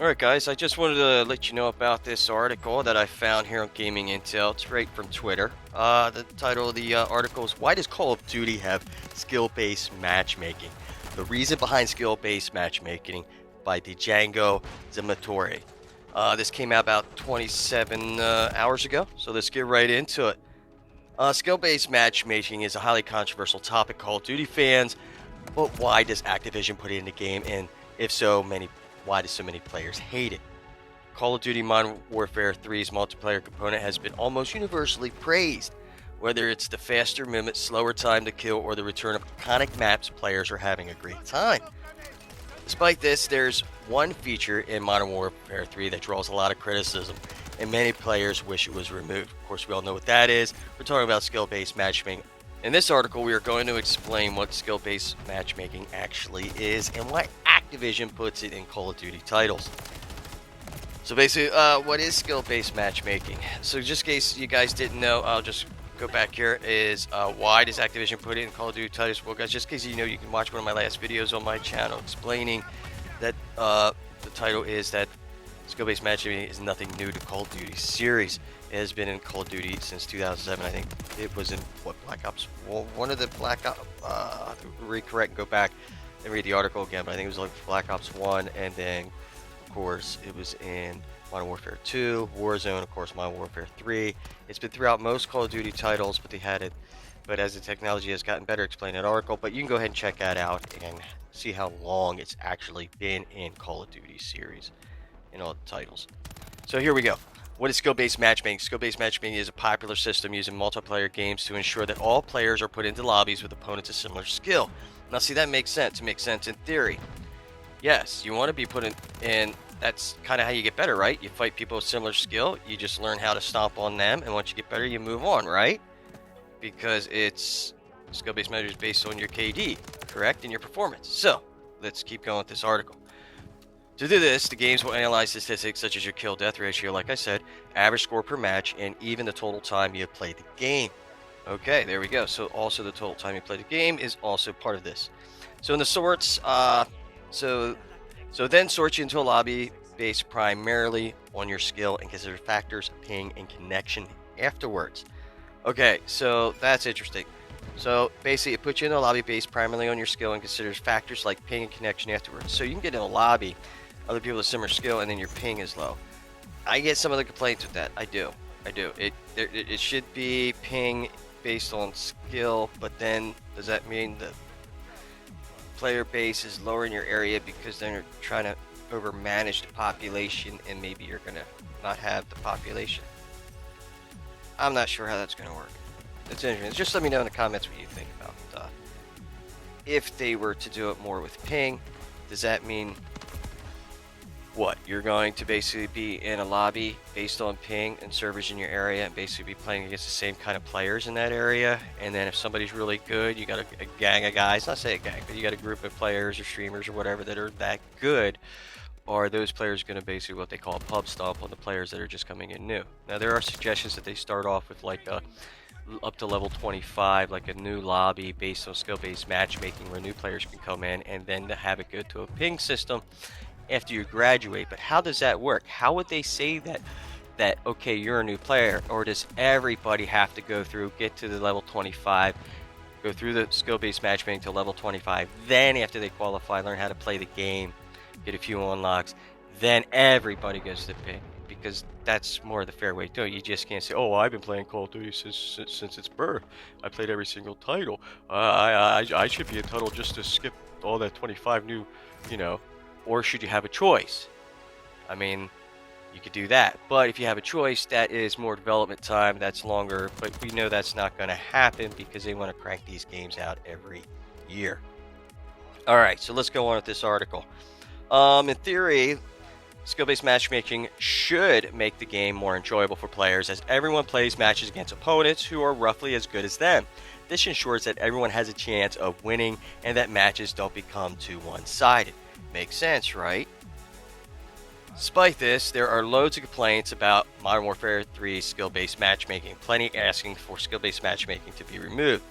Alright guys, I just wanted to let you know about this article that I found here on Gaming Intel. It's right from Twitter. The title of the article is Why Does Call of Duty Have Skill-Based Matchmaking? The Reason Behind Skill-Based Matchmaking by Django Zimatore. This came out about 27 hours ago, so let's get right into it. Skill-based matchmaking is a highly controversial topic. Call of Duty fans, but why does Activision put it in the game, and if so, why do so many players hate it? Call of Duty Modern Warfare 3's multiplayer component has been almost universally praised. Whether it's the faster movement, slower time to kill, or the return of iconic maps, players are having a great time. Despite this, there's one feature in Modern Warfare 3 that draws a lot of criticism, and many players wish it was removed. Of course, we all know what that is. We're talking about skill-based matchmaking. In this article, we are going to explain what skill-based matchmaking actually is and why Activision puts it in Call of Duty titles. So basically, what is skill-based matchmaking? So just in case you guys didn't know, I'll just go back here, is why does Activision put it in Call of Duty titles? Well guys, just in case you know, you can watch one of my last videos on my channel explaining that the title is that skill-based matchmaking is nothing new to Call of Duty series. It has been in Call of Duty since 2007. I think it was in Black Ops. Well, one of the Black Ops. Recorrect and go back and read the article again. But I think it was like Black Ops 1, and then of course it was in Modern Warfare 2, Warzone, of course Modern Warfare 3. It's been throughout most Call of Duty titles, but they had it. But as the technology has gotten better, explain that article. But you can go ahead and check that out and see how long it's actually been in Call of Duty series in all the titles. So here we go. What is skill-based matchmaking? Skill-based matchmaking is a popular system used in multiplayer games to ensure that all players are put into lobbies with opponents of similar skill. Now see, that makes sense. It makes sense in theory. Yes, you want to be put in, that's kind of how you get better, right? You fight people with similar skill, you just learn how to stomp on them, and once you get better, you move on, right? Because it's skill-based measures based on your KD, correct? And your performance. So, let's keep going with this article. To do this, the games will analyze statistics such as your kill-death ratio, like I said, average score per match, and even the total time you have played the game. Okay, there we go. So also the total time you played the game is also part of this. So in the sorts, so then sort you into a lobby based primarily on your skill and consider factors, ping, and connection afterwards. Okay, so that's interesting. So basically, it puts you in a lobby based primarily on your skill and considers factors like ping and connection afterwards. So you can get in a lobby, other people with similar skill, and then your ping is low. I get some of the complaints with that. I do. It should be ping based on skill, but then does that mean the player base is lower in your area because then you're trying to overmanage the population and maybe you're gonna not have the population? I'm not sure how that's gonna work. It's interesting. Just let me know in the comments what you think about if they were to do it more with ping. Does that mean what? You're going to basically be in a lobby based on ping and servers in your area and basically be playing against the same kind of players in that area, and then if somebody's really good, you got a gang of guys, not say a gang, but you got a group of players or streamers or whatever that are that good, or are those players going to basically what they call a pub stomp on the players that are just coming in new? Now there are suggestions that they start off with like a up to level 25, like a new lobby based on skill-based matchmaking where new players can come in, and then to have it go to a ping system after you graduate. But how does that work? How would they say that okay, you're a new player, or does everybody have to go through, get to the level 25, go through the skill-based matchmaking to level 25, then after they qualify, learn how to play the game, get a few unlocks, then everybody goes to ping? Because that's more the fair way to do it. You just can't say, oh, I've been playing Call of Duty since its birth. I played every single title. I should be entitled just to skip all that 25 new, or should you have a choice? I mean, you could do that. But if you have a choice, that is more development time. That's longer. But we know that's not going to happen because they want to crank these games out every year. All right, so let's go on with this article. In theory, skill-based matchmaking should make the game more enjoyable for players as everyone plays matches against opponents who are roughly as good as them. This ensures that everyone has a chance of winning and that matches don't become too one-sided. Makes sense, right? Despite this, there are loads of complaints about Modern Warfare 3 skill-based matchmaking, plenty asking for skill-based matchmaking to be removed.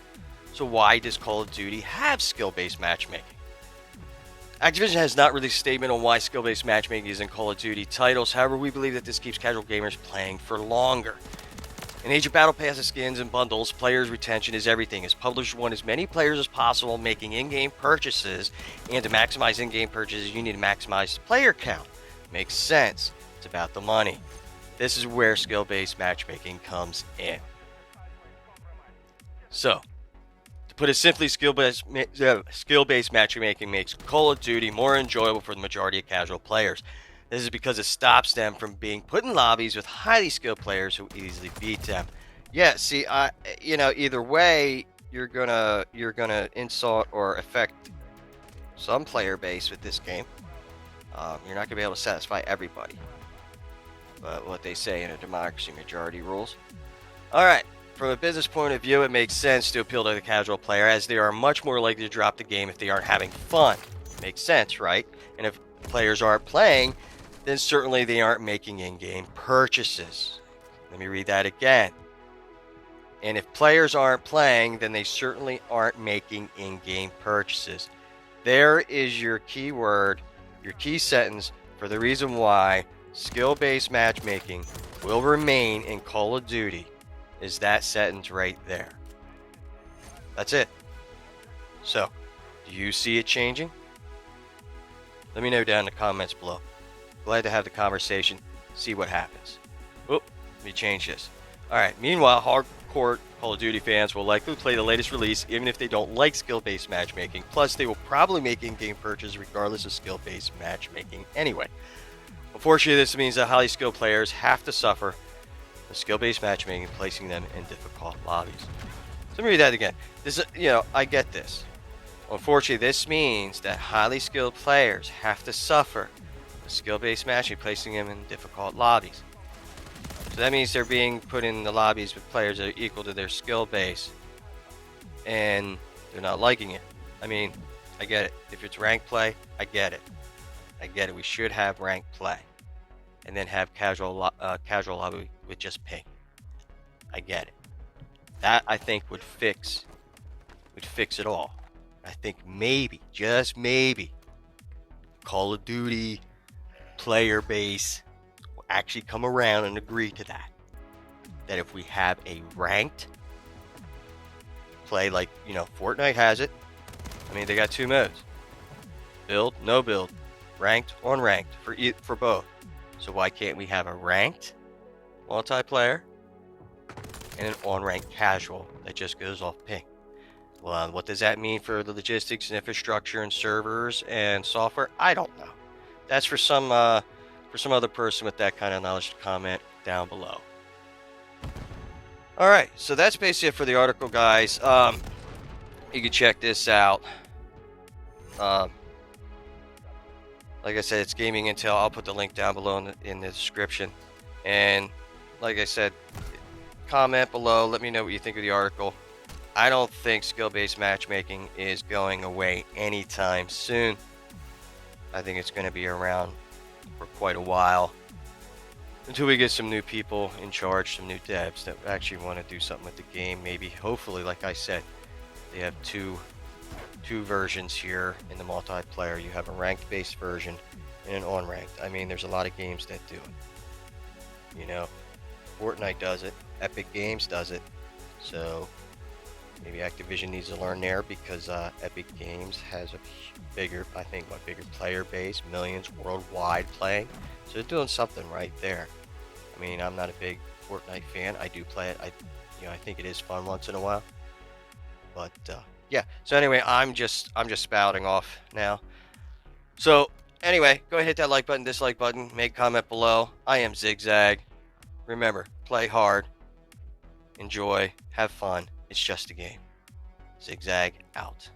So why does Call of Duty have skill-based matchmaking? Activision has not released a statement on why skill-based matchmaking is in Call of Duty titles. However, we believe that this keeps casual gamers playing for longer. In Age of Battle Passes, skins, and bundles, players' retention is everything. As publishers want as many players as possible making in-game purchases, and to maximize in-game purchases, you need to maximize the player count. Makes sense. It's about the money. This is where skill-based matchmaking comes in. So, to put it simply, skill-based matchmaking makes Call of Duty more enjoyable for the majority of casual players. This is because it stops them from being put in lobbies with highly skilled players who easily beat them. Yeah, see, either way, you're gonna insult or affect some player base with this game. You're not gonna be able to satisfy everybody. But what they say in a democracy, majority rules. All right. From a business point of view, it makes sense to appeal to the casual player, as they are much more likely to drop the game if they aren't having fun. Makes sense, right? And if players aren't playing, then certainly they aren't making in-game purchases. Let me read that again. And if players aren't playing, then they certainly aren't making in-game purchases. There is your key word, your key sentence for the reason why skill-based matchmaking will remain in Call of Duty. Is that sentence right there. That's it. So, do you see it changing? Let me know down in the comments below. Glad to have the conversation, see what happens. Oop, let me change this. Alright, meanwhile, hardcore Call of Duty fans will likely play the latest release even if they don't like skill-based matchmaking. Plus, they will probably make in-game purchases regardless of skill-based matchmaking anyway. Unfortunately, this means that highly skilled players have to suffer the skill-based matchmaking, placing them in difficult lobbies. So let me read that again. This, I get this. Unfortunately, this means that highly skilled players have to suffer the skill-based matching, placing them in difficult lobbies. So that means they're being put in the lobbies with players that are equal to their skill base, and they're not liking it. I mean, I get it. If it's ranked play, I get it. I get it. We should have ranked play, and then have casual lobby with just ping. I get it. That, I think, would fix it all. I think maybe, just maybe, Call of Duty player base will actually come around and agree to that. That if we have a ranked play like, Fortnite has it. I mean, they got two modes. Build, no build. Ranked, unranked, for both. So why can't we have a ranked multiplayer and an unranked casual that just goes off ping? Well, what does that mean for the logistics and infrastructure and servers and software? I don't know. That's for some other person with that kind of knowledge to comment down below. All right, so that's basically it for the article, guys. You can check this out. Like I said, it's gaming intel. I'll put the link down below in the description. And like I said, comment below. Let me know what you think of the article. I don't think skill-based matchmaking is going away anytime soon. I think it's going to be around for quite a while until we get some new people in charge, some new devs that actually want to do something with the game. Maybe, hopefully, like I said, they have two versions here in the multiplayer. You have a ranked based version and an unranked. I mean, there's a lot of games that do it. Fortnite does it, Epic Games does it, so maybe Activision needs to learn there, because Epic Games has a bigger player base, millions worldwide playing, so they're doing something right there. I mean, I'm not a big Fortnite fan. I do play it. I think it is fun once in a while, but yeah. So anyway, I'm just spouting off now. So anyway, go ahead, hit that like button, dislike button, make a comment below. I am Zigzag. Remember, play hard, enjoy, have fun. It's just a game. Zigzag out.